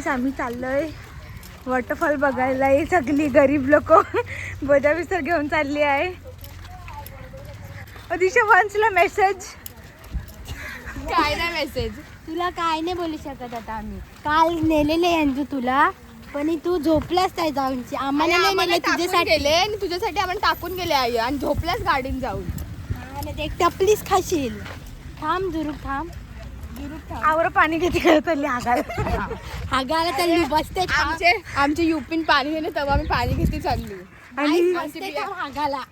आम्ही चाललोय वॉटरफॉल बघायला. ही सगळी गरीब लोक बोजा विसर घेऊन चालली आहे. दिशा वंशला मेसेज काय नाही मेसेज. तुला काय नाही बोलू शकत आता. आम्ही काल नेलेले यांचं तुला, पण तू झोपलास काय जाऊन. आम्हाला नाही नेले तुझ्यासाठी गेले आणि तुझ्यासाठी आपण टाकून गेले आई आणि झोपल्यास गाडीन जाऊन. आणि एक टपलीस खाशील. थांब जुरूक थांब. आवर पाणी घेते करत चालली हागायला. हागायला चालली बसते. आमचे युपीन पाणी घेणे तेव्हा आम्ही पाणी घेते चाललो. आणि हागाला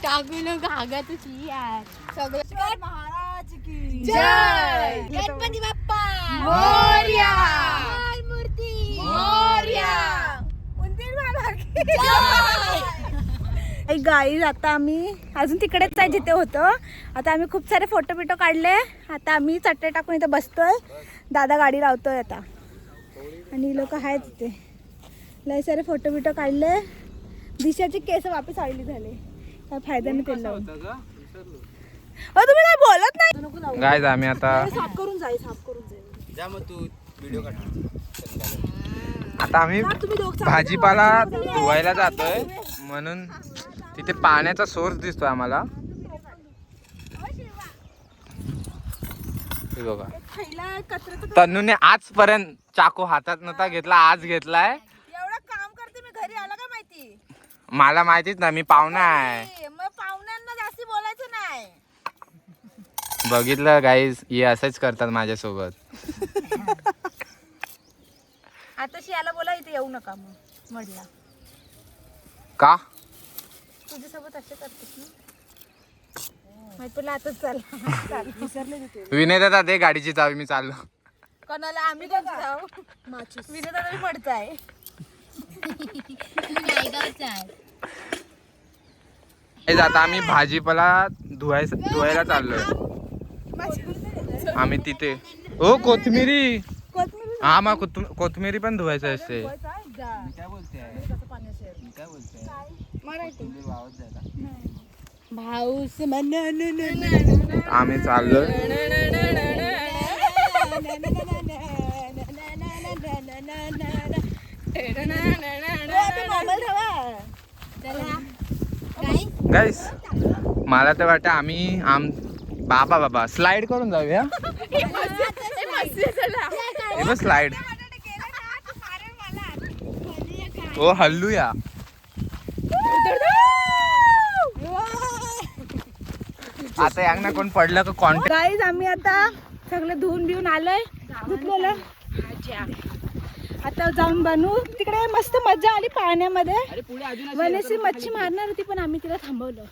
टाकू नको हागातच यार. सगळं महाराज की जय. गणपती बाप्पा मोरया. मूर्ती मोरया. गाईज आता आम्ही अजून तिकडेच आहे जिथे होतं. आता आम्ही खूप सारे फोटो बिटो काढले. आता आम्ही चटई टाकून इथं बसतोय. दादा गाडी लावतोय आता आणि लोक आहेत तिथे. लय सारे फोटो बिटो काढले. दिशाचे केस वापस आळली झाले. काय फायदा नाही तेल लावून. तुम्ही काय बोलत नाही. गाईज आम्ही आता साफ करून जाई. मग तू व्हिडिओ आता आम्ही भाजीपाला धुवायला जातोय म्हणून तिथे पाण्याचा सोर्स दिसतोय आम्हाला. हे बघा तन्नूने आजपर्यंत चाकू हातात नव्हता घेतला, आज घेतलाय. एवढं काम करते मी घरी आला का माहिती. मला माहितीच ना, मी पाहुणा आहे. मग पाहुण्यांना जास्ती बोलायचं नाही. बघितलं गाईज, हे असंच करतात माझ्यासोबत. आता शियाला बोला इथे येऊ नका मग म्हटला. का तुझ्यासोबत असे करतेस ना. माहिती तुला आताच चालला विसरले तिथे. विनय दादा दे गाडीची चावी, मी चाललो. कोणाला आम्ही कोण जाऊ. विनय दादा मी पडताय. आता आम्ही भाजीपाला धुवायला चाललोय. आम्ही तिथे ओ कोथिंबिरी. हा मग कोथिंबिरी पण धुवायचं असते. भाऊस आम्ही चाललोय. गाईस मला तर वाटतं आम्ही बाबा स्लाइड करून जाऊया. स्लाइड ओ हल्लूया. आता यांना कोण पडलं का कॉन्टॅक्ट. गाईज आम्ही आता सगळं धुवून बिवून आलोय. धुतलेलं आता जाऊन बनवू. तिकडे मस्त मजा आली पाण्यामध्ये. वनेसी मच्छी मारणार होती पण आम्ही तिला थांबवलं.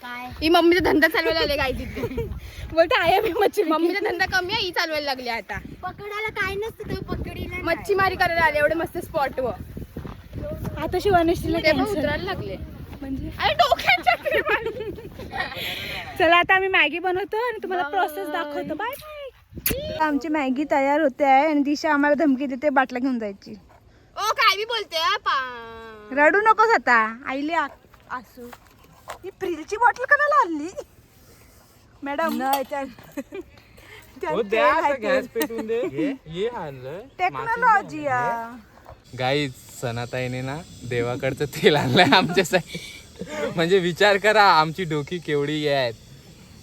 काय ही मम्मीचा धंदा चालवायला आले काय तिथे. बोलते आहे मी मच्छी. मम्मीचा धंदा कमी आहे, ही चालवायला लागली आता. पकडायला काय नसतं तो पकडीला मच्छीमारी करायला आले एवढे मस्त स्पॉट वर. आता शिवानेशीला ते पण उतरायला लागले म्हणजे अरे डोक्याच्या. चला आता आम्ही मॅगी बनवतो आणि तुम्हाला प्रोसेस दाखवतो. Bye bye. आमची मॅगी तयार होते आहे आणि दिशा आम्हाला धमकी देते बाटला घेऊन जायची. ओ काय बी बोलते रडू नकोस आता. आईले असू. ही फ्रीजची बॉटल कणाला आणली मॅडम. टेक्नॉलॉजी. गाईज सनाताईने ना देवाकडचं तेल आणलंय आमच्यासाठी. म्हणजे विचार करा आमची डोकी केवढी आहेत.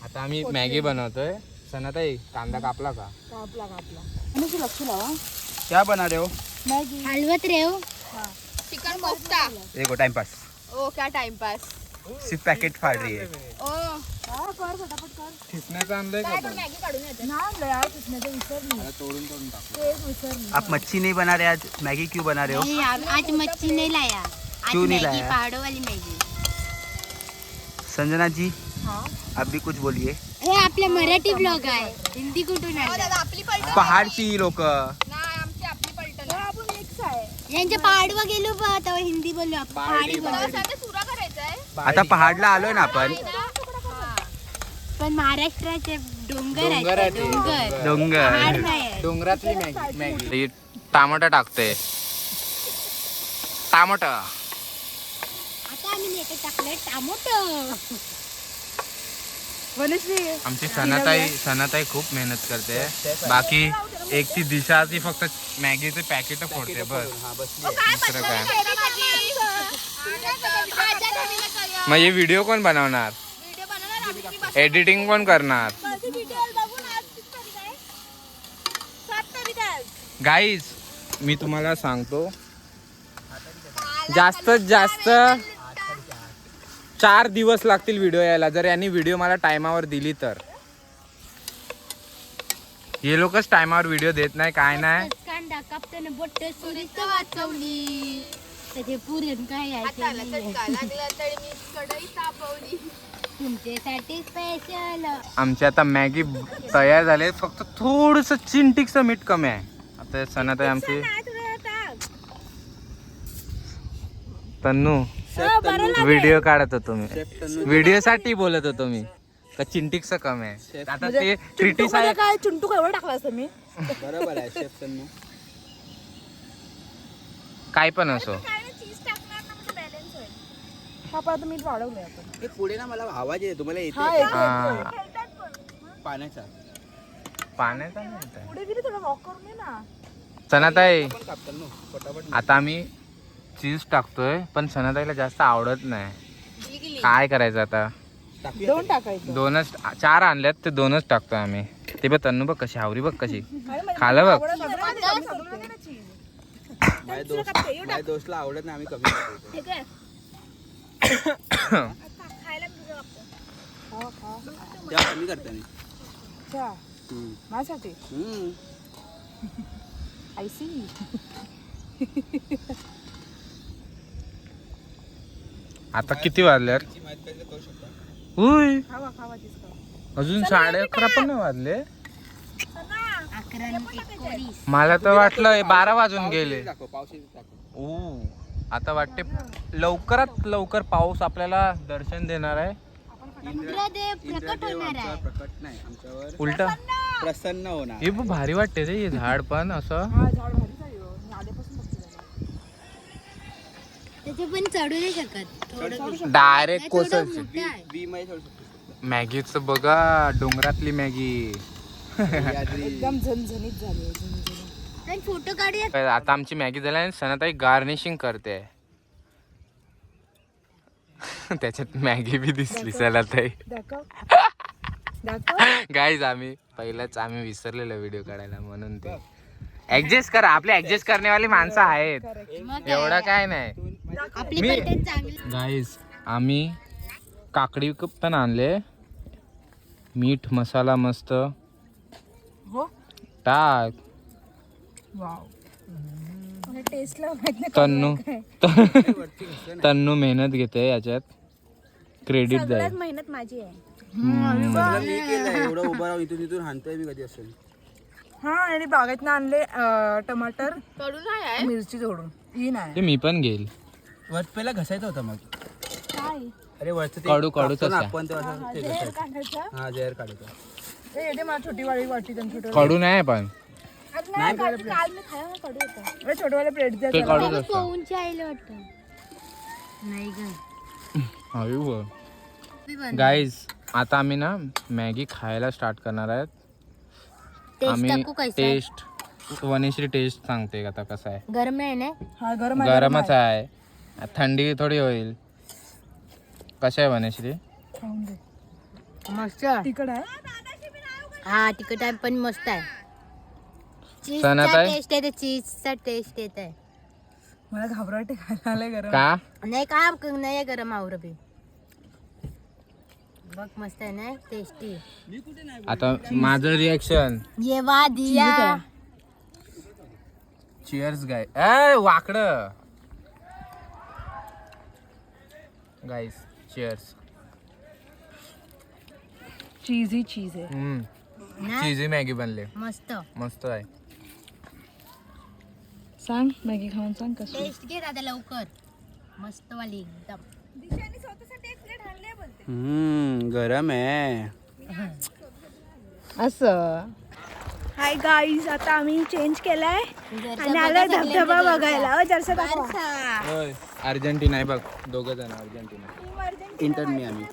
आता आम्ही मॅगी बनवतोय. सनाताई कांदा कापला का. लक्ष लावा. क्या बना रहे हो. मॅगी हलवत रे हो. चिकन कोफ्ता. देखो टाइम पास. ओ क्या टाइम पास. सिर्फ पैकेट फाड़ रही है. ओ कर फटाफट कर. खिसण्याचं आणलंय का पण. मॅगी काढून येते. नाही यार किसण्याचं विसरली. तोडून तोडून टाक. तेच विसरली. आप मच्छी नहीं बना रहे आज, मैगी क्यों बना रहे हो. नहीं, आज मच्छी नहीं लाया. आज क्यों नहीं मैगी, लाया? पहाड़ों वाली मैगी. संजना जी हाँ आप भी कुछ बोलिए. हे आपल्या मराठी ब्लॉग आहे. हिंदी कुठून ओ आलं. दादा आपली पलटण. पहाडची लोक. नाही आमची आपली पलटण. आपण मिक्स आहे. यांच्या पहाडवर गेलो बा तेव्हा हिंदी बोललो आपण. पहाडी बोललो. आता सुरा करायचा आहे. आता पहाडला आलोय ना आपण. पण महाराष्ट्राचे डोंगर डोंगर आहेत. आहे ते. डोंगर डोंगर. पहाड नाही आहे. डोंगरातली मॅगी. टमाटर टाकते. टमाटर आता आम्ही नेते टाकलंय टोमॅटो. आमची सनाताई खूप मेहनत करते. बाकी एक ती दिशा ती फक्त मॅगीचे पॅकेट फोडते बस. दुसरं काय. मग हे व्हिडिओ कोण बनवणार? एडिटिंग कोण करणार? गाईज मी तुम्हाला सांगतो जास्तीत जास्त 4 दिवस लागतील व्हिडिओ यायला, जर यांनी व्हिडिओ मला टायमावर दिली तर. हे लोकच टायमावर व्हिडिओ देत नाही, काय नाही. कांदा कापताना बोट सुरीत वाचवली त्याचे पुरण काय तुमच्यासाठी स्पेशल. आमची आता मॅगी तयार झाले, फक्त थोडस चिंटिकचं मीठ कमी आहे. आता सणाताई आमची तन्नू व्हिडिओ काढत होतो मी, व्हिडिओ साठी बोलत होतो मी का चिंटिकचं कमी आहे. आता ते क्रिटिसाइज काय चिंटू एवढं टाकला असतं मी. बरोबर आहे शेफ तन्नू. काय पण असो. मीठ वाढवलंय आपण. हे पुढे ना मला आवाज येतो, तुम्हाला येते हा, पाण्याचा. पाण्याचा नाही येत आहे. पुढे गेली थोडं वॉक करून ये ना. सणाताई पण कापतात ना पटापट. आता आम्ही चीज टाकतोय, पण सणाताईला जास्त आवडत नाही. काय करायचं आता? 2 टाकायचं. 4 आणल्यात ते 2च टाकतोय आम्ही. ते बघ तन्नू बघ कशी आवरी बघ कशी खालं बघ. माझ्या दोस्तला आवडत नाही, आम्ही कमी करतो. तेव्हा कमी करतो मी. माझ्यासाठी आय सी. आता किती वाजल्यात? उय, अजून 11:30 पण नाही वाजले. 11:19. मला तर वाटलं 12 वाजून गेले. दाखव पावसाची दाखव. ओ, आता वाटते लवकरात लवकर पाऊस आपल्याला दर्शन देणार आहे. इंद्रदेव प्रकट होणार आहे. प्रकट नाही आमच्यावर उलट प्रसन्न होणार. हे पण भारी वाटते रे, हे झाड पण असं. त्याचे पण चढू नाही शकत. डायरेक्ट कोसळ. बी मध्ये ठेवू शकतो. मॅगीचं बघा, डोंगरातली मॅगी. एकदम झणझणीत झाली. फोटो काढूया. आता आमची मॅगी झाली आणि सणाताई गार्निशिंग करते. त्याच्यात मॅगी बी दिसली सणाताई. गाईज आम्ही विसरलेलो व्हिडिओ काढायला, म्हणून ते ऍडजस्ट करा. आपले ऍडजस्ट करण्यावाली माणसं आहेत, एवढं काय नाही. आपली कंटेंट चांगली. गाईज आम्ही काकडी पण आणले, मीठ मसाला मस्त टाक. तन्नू मेहनत घेते याच्यात, क्रेडिट द्या. मेहनत माझी आहे. मी केलंय एवढं उभं राहून इथून हाणतोय मी कधी असेल. हा, आणि बागेतनं आणले टमाटर कडून आहे मिरची जोडून. ही नाही ते मी पण घेईल. वरत पहिला घसायचं होतं मग. काय अरे वरचं ते कडूच कापतो ना असतं. आपण तेव्हा ते घसायचं. काढायचं. हा जहर काढायचं. येते मला छोटी वाली वाटी छोटे. कडू नाही पण काल मी खाया कडू होता. छोटेवाले प्लेट द्या. ते कडूच असतं. पोहूनच्या आईला वाटतं नाही ग. गाईज आता आम्ही ना मॅगी खायला स्टार्ट करणार आहेत. आम्ही टेस्ट वनेश्री टेस्ट सांगते आता कसं आहे. गरम नाही ना. हा, गरम गरमच आहे, थंडी थोडी होईल. कसं आहे वनेश्री? मस्त तिकड आहे. हा तिखट आहे पण मस्त आहे. सणात चीजचा आहे? टेस्ट आहे, ते चीजचा टेस्ट येत आहे. मला घाबरवाटे खायला आलंय गरम. का नाही का नाही गरम आवर बी बघ मस्त आहे ना, टेस्टी. आता माझं रिॲक्शन. ये वा दिया. चिअर्स गाय. ए वाकडं गाईस, चिअर्स. चीज ही चीज आहे. ना? चीजी मॅगी बनले, मस्त मस्त आहे. सांग मॅगी खाऊन सांग कसं. टेस्ट घे दादा लवकर. मस्त वाली एकदम. गरम आहे. असं. हाय गाईज, आता आम्ही चेंज केलाय आणि आलोय धबधबा बघायला. जरसा दाखवा. अर्जेंटिना आहे बघ, दोघं जण अर्जेंटिना. इंटर मी आम्ही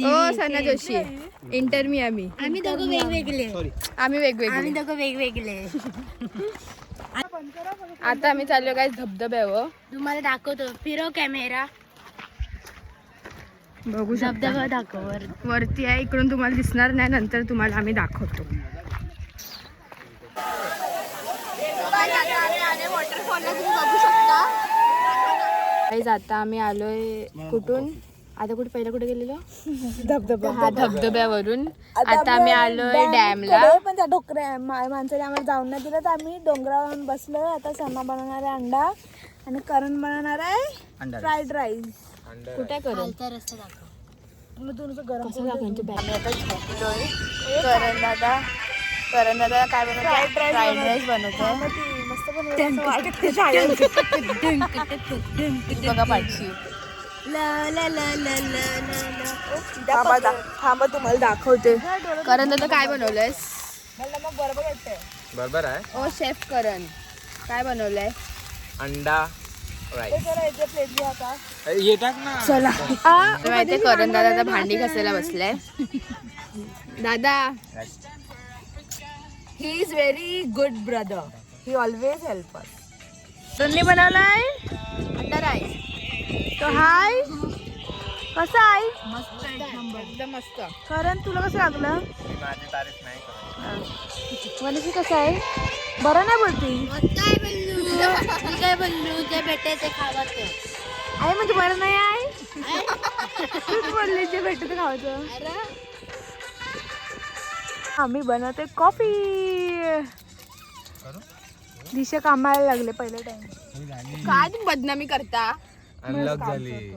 ओ सना जोशी इंटर मी आम्ही दोघं वेगवेगळे आम्ही वेगवेगळे दोघं वेगवेगळे आता आम्ही चाललो काय धबधब्यावर तुम्हाला दाखवतो फिरव कॅमेरा बघू धबधबा दाखव वरती आहे इकडून तुम्हाला दिसणार नाही नंतर तुम्हाला आम्ही दाखवतो वॉटरफॉलला तुम्ही बघू शकता आता आम्ही आलोय कुठून आता कुठे गेलेलो धबधबा धबधब्यावरून आता आम्ही आलोय डॅमला पण त्या ढोकऱ्या माणसाने आम्हाला जाऊन नाही दिलं तर आम्ही डोंगरावर बसलोय. आता सना बनवणार आहे अंडा आणि करण बनवणार आहे फ्राईड राईस. कुठे करू रस्ता दाखव मग तुझं गरम आम्ही आता झोपलोय करण दादा काय बनवतो फ्राईड राईस बनवतो मस्त बनवलं बघा पाठशी थांबा तुम्हाला दाखवते. करण दादा काय बनवलंयस बरोबर आहे. ओ शेफ करण काय बनवलंय अंडा राईस येतात ना. चला माहितीये करण दादा आता भांडी घासायला बसलाय दादा he is very good brother. He always help us. तुम्ही बनवलाय अंडा राईस तो हाय कसा आहे एकदम मस्त करण तुला कसं लागलं माझी तारीफ नाही करत. मनीषी कसं आहे बरं नाही बोलती काय बोललो मी काय बोललो जे भेटते ते खावाचं आहे म्हणजे बरं नाही आहे तूच बोलली जे भेटतं ते खायचं. आम्ही बनवते कॉफी. दिशा कामाला लागले पहिले टाइम. काय तुम्ही बदनामी करता अनलॉक झाली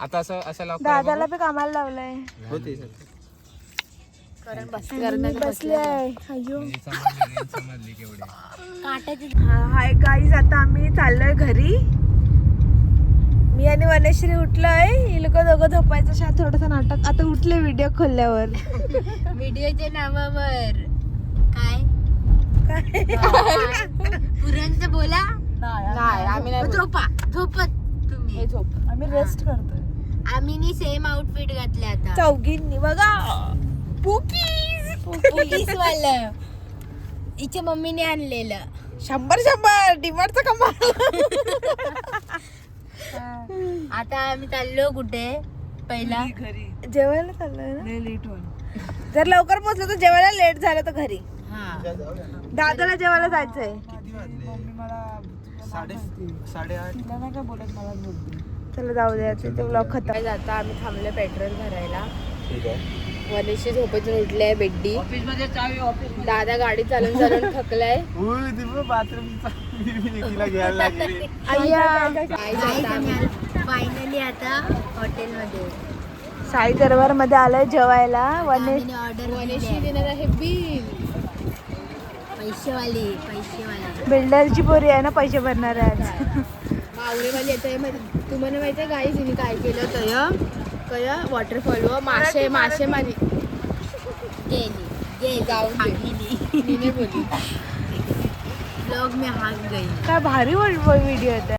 आता असं लॉक दादाला पण कामाला लावलंय. होते करण बस मी बसले आहे. अय्यो समजली केवढे. काट्याची हाय गाईज आता आम्ही चाललोय घरी. मी आणि वनश्री उठलोय. ही लोक दोघं झोपायचं थोडंसं नाटक. आता उठले व्हिडिओ खोलल्यावर. व्हिडिओच्या नावावर काय पुरणचं बोला नाही आम्ही नाही झोपत तुम्ही हे झोप आम्ही रेस्ट करतोय आम्ही सेम आउटफिट घातले आता चौघींनी बघा. पोलीस वालं हिच्या मम्मीने आणलेलं 100 डिमांडचा कमाल. आता आम्ही चाललो कुठे पहिला जेवायला चाललोय ना. लेट जर लवकर पोहोचलो तर जेवायला लेट झालं तर घरी. हा दादाला जेवायला जायचंय. चला जाऊ द्या ते ब्लॉग खतम. काय जाता आम्ही थांबलोय पेट्रोल भरायला वनिशी झोपेतून उठले बेड्डी दादा गाडी चालून चालून थकलाय फायनली आता हॉटेलमध्ये साई दरबार मध्ये आलोय जेवायला. ऑर्डर वनिशी देणार आहे बिल पैसेवाली बिल्डरची पोरी आहे ना पैसे भरणार आहे आज. मावळेवाली येत तुम्हाला माहिती आहे गाई तिने काय केलं कया वॉटरफॉल व मासे मारी गेली जाऊन गेली तिने बोली ब्लॉग में हाक गई काय भारी व्हिडिओ येत.